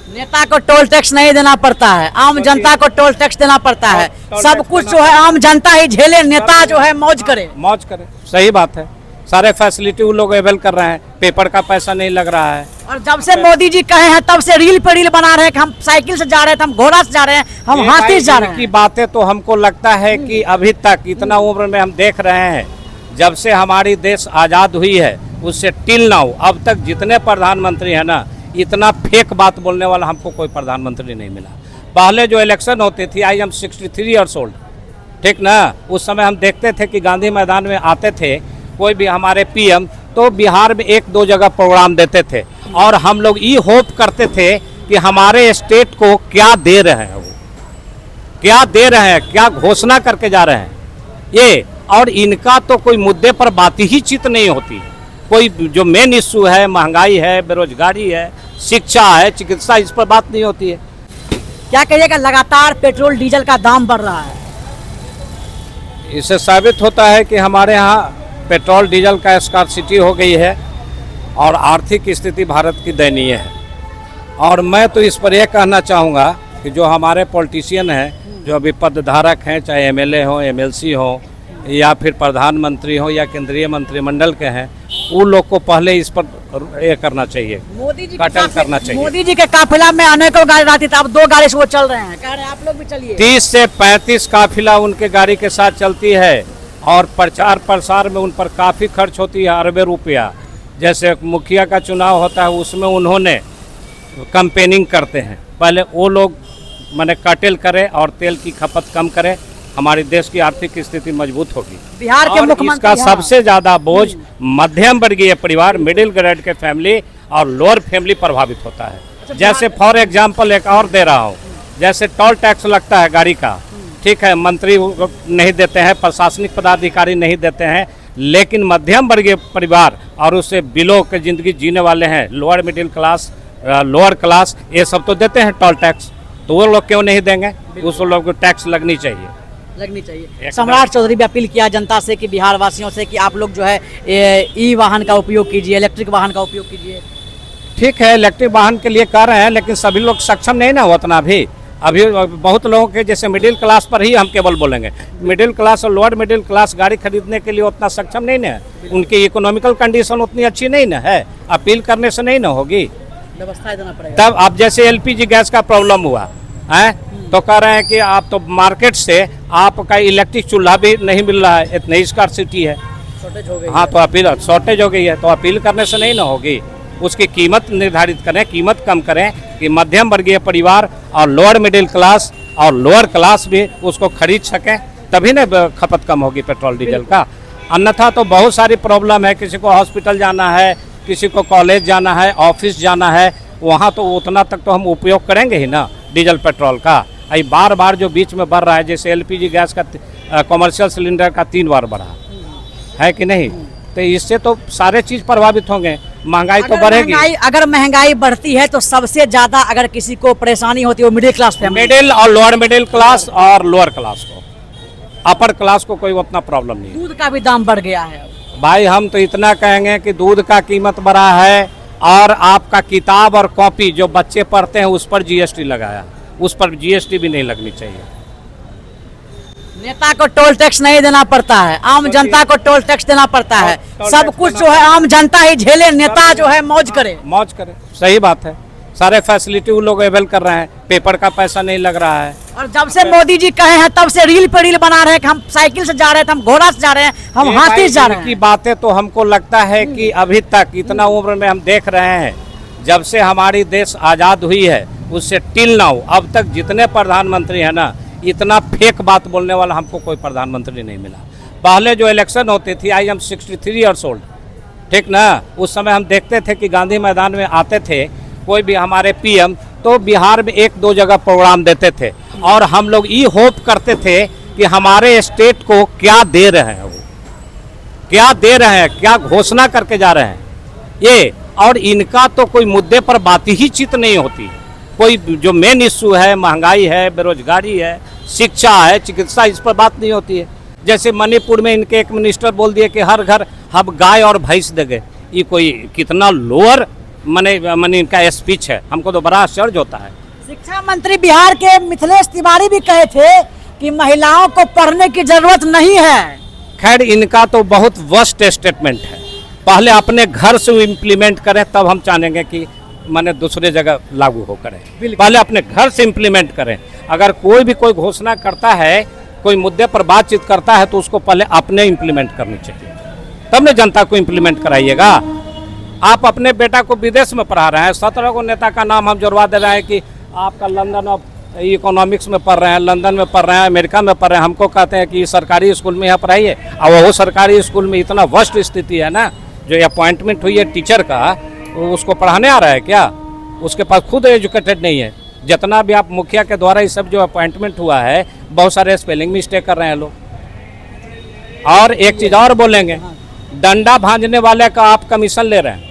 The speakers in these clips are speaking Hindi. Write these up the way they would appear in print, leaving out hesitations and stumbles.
नेता को टोल टैक्स नहीं देना पड़ता है, आम जनता को टोल टैक्स देना पड़ता है। सब कुछ जो है आम जनता ही झेले, नेता जो है मौज करे। मौज करे, सही बात है। सारे फैसिलिटी वो लोग अवेल कर रहे हैं, पेपर का पैसा नहीं लग रहा है। और जब से मोदी जी कहे हैं तब से रील पे रील बना रहे हैं कि हम साइकिल से जा रहे थे, हम घोड़ा से जा रहे हैं, हम हाथी से जा रहे हैं। की बातें तो हमको लगता है कि अभी तक इतना उम्र में हम देख रहे हैं, जब से हमारी देश आज़ाद हुई है उससे टिल नाउ अब तक जितने प्रधानमंत्री हैं ना, इतना फेक बात बोलने वाला हमको कोई प्रधानमंत्री नहीं मिला। पहले जो इलेक्शन होती थी, आई एम 63 ईयर्स ओल्ड, ठीक ना, उस समय हम देखते थे कि गांधी मैदान में आते थे कोई भी हमारे पीएम, तो बिहार में 1-2 जगह प्रोग्राम देते थे और हम लोग ये होप करते थे कि हमारे स्टेट को क्या दे रहे हैं, वो क्या दे रहे हैं, क्या घोषणा करके जा रहे हैं ये। और इनका तो कोई मुद्दे पर बात ही चित नहीं होती। कोई जो मेन इश्यू है, महंगाई है, बेरोजगारी है, शिक्षा है, चिकित्सा, इस पर बात नहीं होती है। क्या कहिएगा, लगातार पेट्रोल डीजल का दाम बढ़ रहा है, इससे साबित होता है कि हमारे यहाँ पेट्रोल डीजल का स्कार्सिटी हो गई है और आर्थिक स्थिति भारत की दयनीय है। और मैं तो इस पर यह कहना चाहूँगा कि जो हमारे पॉलिटिशियन हैं, जो अभी पदधारक हैं, चाहे एमएलए हो, एमएलसी हो, या फिर प्रधानमंत्री हो, या केंद्रीय मंत्रिमंडल के हैं, उन लोग को पहले इस पर ये करना चाहिए, मोदी जी कटल करना चाहिए। मोदी जी के काफिला में अनेकों गाड़ी रहती थी, अब 2 गाड़ी से वो चल रहे हैं, कह रहे हैं आप लोग भी चलिए। 30 से 35 काफिला उनके गाड़ी के साथ चलती है और प्रचार प्रसार में उन पर काफ़ी खर्च होती है, अरबे रुपया। जैसे मुखिया का चुनाव होता है, उसमें उन्होंने कैंपेनिंग करते हैं, पहले वो लोग माने कर्टेल करें और तेल की खपत कम करें, हमारे देश की आर्थिक स्थिति मजबूत होगी। बिहार के मुख्यमंत्री, इसका सबसे ज़्यादा बोझ मध्यम वर्गीय परिवार, मिडिल ग्रेड के फैमिली और लोअर फैमिली प्रभावित होता है। जैसे फॉर एग्जाम्पल एक और दे रहा हूँ, जैसे टोल टैक्स लगता है गाड़ी का, ठीक है, मंत्री नहीं देते हैं, प्रशासनिक पदाधिकारी नहीं देते हैं, लेकिन मध्यम वर्गीय परिवार और उससे बिलो के ज़िंदगी जीने वाले हैं, lower middle class, lower class, ये सब तो देते हैं टोल टैक्स। तो वो लोग क्यों नहीं देंगे? उस लोग को टैक्स लगनी चाहिए। सम्राट चौधरी भी अपील किया जनता से कि बिहार वासियों से कि आप लोग जो है ई वाहन का उपयोग कीजिए, इलेक्ट्रिक वाहन का उपयोग कीजिए। ठीक है, इलेक्ट्रिक वाहन के लिए कर रहे हैं, लेकिन सभी लोग सक्षम नहीं ना उतना भी। अभी बहुत लोगों के जैसे मिडिल क्लास पर ही हम केवल बोलेंगे, मिडिल क्लास और लोअर मिडिल क्लास गाड़ी खरीदने के लिए उतना सक्षम नहीं ना है, उनकी इकोनॉमिकल कंडीशन उतनी अच्छी नहीं ना है, अपील करने से नहीं ना होगी, व्यवस्था देना पड़ेगा। तब अब जैसे एलपीजी गैस का प्रॉब्लम हुआ है, तो कह रहे हैं कि आप तो मार्केट से आपका इलेक्ट्रिक चूल्हा भी नहीं मिल रहा है, इतनी स्कार्सिटी है, शॉर्टेज हो गई। हाँ, तो अपील शॉर्टेज हो गई है, तो अपील करने से नहीं ना होगी। उसकी कीमत निर्धारित करें, कीमत कम करें कि मध्यम वर्गीय परिवार और लोअर मिडिल क्लास और लोअर क्लास भी उसको खरीद सकें, तभी ना खपत कम होगी पेट्रोल डीजल का। अन्यथा तो बहुत सारी प्रॉब्लम है, किसी को हॉस्पिटल जाना है, किसी को कॉलेज जाना है, ऑफिस जाना है, वहाँ तो उतना तक तो हम उपयोग करेंगे ही ना डीजल पेट्रोल का। अभी बार बार जो बीच में बढ़ रहा है, जैसे एलपीजी गैस का कमर्शियल सिलेंडर का 3 बार बढ़ा है कि नहीं, तो इससे तो सारे चीज़ प्रभावित होंगे, महंगाई तो बढ़ेगी। अगर महंगाई बढ़ती है तो सबसे ज्यादा अगर किसी को परेशानी होती है वो मिडिल क्लास फैमिली, मिडिल और लोअर मिडिल क्लास और लोअर क्लास को, अपर क्लास को कोई उतना प्रॉब्लम नहीं है। दूध का भी दाम बढ़ गया है भाई, हम तो इतना कहेंगे कि दूध का कीमत बढ़ा है और आपका किताब और कॉपी जो बच्चे पढ़ते हैं उस पर जीएसटी लगाया, उस पर जीएसटी भी नहीं लगनी चाहिए। नेता को टोल टैक्स नहीं देना पड़ता है, आम जनता को टोल टैक्स देना पड़ता है। सब कुछ जो है आम जनता ही झेले, नेता जो है मौज करे। मौज करे, सही बात है। सारे फैसिलिटी वो लोग अवेल कर रहे हैं, पेपर का पैसा नहीं लग रहा है। और जब से मोदी जी कहे हैं तब से रील पे रील बना रहे हैं कि हम साइकिल से जा रहे थे, हम घोड़ा से जा रहे हैं, हम हाथी से जा रहे हैं। की बातें तो हमको लगता है कि अभी तक इतना उम्र में हम देख रहे हैं, जब से हमारी देश आज़ाद हुई है उससे टिल नाउ अब तक जितने प्रधानमंत्री हैं ना, इतना फेक बात बोलने वाला हमको कोई प्रधानमंत्री नहीं मिला। पहले जो इलेक्शन होती थी, आई एम 63 ईयर्स ओल्ड, ठीक ना, उस समय हम देखते थे कि गांधी मैदान में आते थे कोई भी हमारे पीएम, तो बिहार में 1-2 जगह प्रोग्राम देते थे और हम लोग ये होप करते थे कि हमारे स्टेट को क्या दे रहे हैं, वो क्या दे रहे हैं, क्या घोषणा करके जा रहे हैं ये। और इनका तो कोई मुद्दे पर बात ही चित नहीं होती। कोई जो मेन इश्यू है, महंगाई है, बेरोजगारी है, शिक्षा है, चिकित्सा, इस पर बात नहीं होती है। जैसे मणिपुर में इनके एक मिनिस्टर बोल दिए कि हर घर हम गाय और भैंस देंगे। ये कोई कितना लोअर माने इनका स्पीच है, हमको तो बड़ा आश्चर्य होता है। शिक्षा मंत्री बिहार के मिथिलेश तिवारी भी कहे थे कि महिलाओं को पढ़ने की जरूरत नहीं है। खैर इनका तो बहुत वर्स्ट स्टेटमेंट है। पहले अपने घर से इम्प्लीमेंट करें तब हम चाहेंगे कि माने दूसरे जगह लागू हो करें। पहले अपने घर से इम्प्लीमेंट करें। अगर कोई भी कोई घोषणा करता है, कोई मुद्दे पर बातचीत करता है तो उसको पहले अपने इम्प्लीमेंट करनी चाहिए, तब न जनता को इम्प्लीमेंट कराइएगा। आप अपने बेटा को विदेश में पढ़ा रहे हैं, 17 को नेता का नाम हम जुड़वा दे रहे हैं कि आपका लंदन ऑफ इकोनॉमिक्स में पढ़ रहे हैं, लंदन में पढ़ रहे हैं, अमेरिका में पढ़ रहे हैं। हमको कहते हैं कि सरकारी स्कूल में यहाँ पढ़ाइए, और वो सरकारी स्कूल में इतना वर्स्ट स्थिति है ना, जो अपॉइंटमेंट हुई है टीचर का, उसको पढ़ाने आ रहा है क्या? उसके पास खुद एजुकेटेड नहीं है। जितना भी आप मुखिया के द्वारा ये सब जो अपॉइंटमेंट हुआ है, बहुत सारे स्पेलिंग मिस्टेक कर रहे हैं लोग। और एक चीज़ और बोलेंगे, डंडा भांजने वाले का आप कमीशन ले रहे हैं।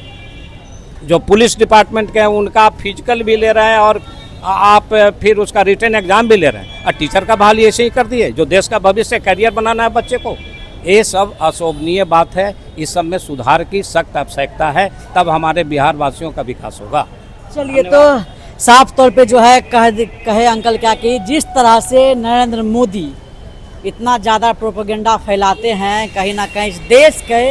जो पुलिस डिपार्टमेंट के हैं उनका आप फिजिकल भी ले रहे हैं और आप फिर उसका रिटन एग्जाम भी ले रहे हैं। और टीचर का बहाली ऐसे ही कर दिए, जो देश का भविष्य करियर बनाना है बच्चे को। ये सब अशोभनीय बात है। इस सब में सुधार की सख्त आवश्यकता है, तब हमारे बिहार वासियों का विकास होगा। चलिए, तो साफ तौर पे जो है कहे अंकल क्या कि जिस तरह से नरेंद्र मोदी इतना ज़्यादा प्रोपेगेंडा फैलाते हैं, कहीं ना कहीं इस देश के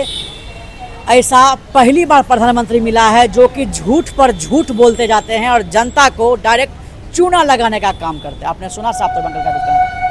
ऐसा पहली बार प्रधानमंत्री मिला है जो कि झूठ पर झूठ बोलते जाते हैं और जनता को डायरेक्ट चूना लगाने का काम करते हैं। आपने सुना साफ तौर पर अंकल का